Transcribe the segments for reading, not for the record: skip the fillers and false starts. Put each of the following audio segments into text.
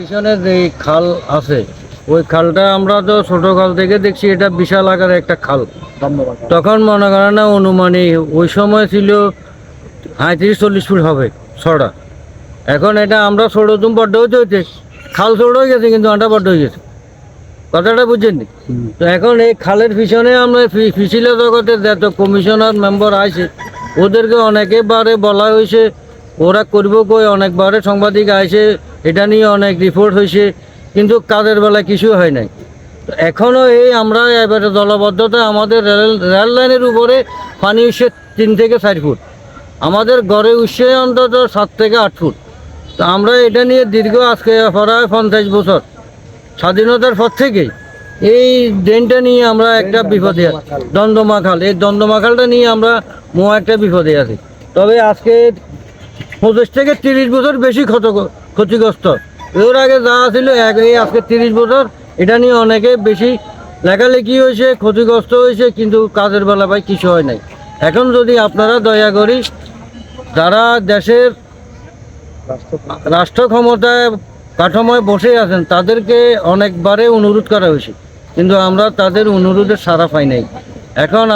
পিছনে যে খাল আছে ওই খালটা আমরা তো ছোট খাল থেকে দেখছি, এটা বিশাল আকারের একটা খাল। তখন মনে করেন না অনুমানিক ওই সময় ছিল 35-40 ফুট হবে ছড়া। এখন এটা আমরা ছোট তুম বড্ড হয়েছে, খাল ছোট হয়ে গেছে কিন্তু আটা বড্ড হয়ে গেছে। কথাটা বুঝছেন? তো এখন এই খালের পিছনে আমরা ফিসিলা জগতের যত কমিশনার মেম্বার আছে ওদেরকে অনেকবারে বলা হয়েছে, ওরা করব কই, অনেকবারে সাংবাদিক আইছে, এটা নিয়ে অনেক রিপোর্ট হয়েছে, কিন্তু কাজের বেলা কিছু হয় নাই। তো এখনও এই আমরা এবারে দলবদ্ধতা আমাদের রেল লাইনের উপরে পানি উঠছে 3 থেকে 4 ফুট, আমাদের গড়ে উঠছে অন্তত 7 থেকে 8 ফুট। তো আমরা এটা নিয়ে দীর্ঘ আজকে প্রায় 50 বছর স্বাধীনতার পর থেকে এই ড্রেনটা নিয়ে আমরা একটা বিপদে আছি। দমদমা খাল, এই দমদমা খালটা নিয়ে আমরা একটা বিপদে আছি। তবে আজকে 25 থেকে 30 বছর বেশি ক্ষতিগ্রস্ত। এর আগে যা ছিল এই আজকে 30 বছর এটা নিয়ে অনেকে বেশি লেখালেখি হয়েছে, ক্ষতিগ্রস্ত হয়েছে, কিন্তু কাজের বেলা ভাই কিছু হয় নাই। এখন যদি আপনারা দয়া করি যারা দেশের রাষ্ট্র ক্ষমতায় কাঠামোয় বসে আছেন তাদেরকে অনেকবারে অনুরোধ করা হয়েছে, কিন্তু আমরা তাদের অনুরোধের সাড়া পাই নাই। এখন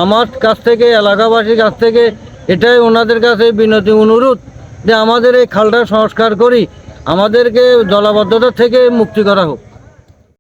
আমার কাছ থেকে, এলাকাবাসীর কাছ থেকে এটাই ওনাদের কাছে বিনতি অনুরোধ যে আমাদের এই খালটা সংস্কার করি, আমাদেরকে জলাবদ্ধতা থেকে মুক্তি করা হোক।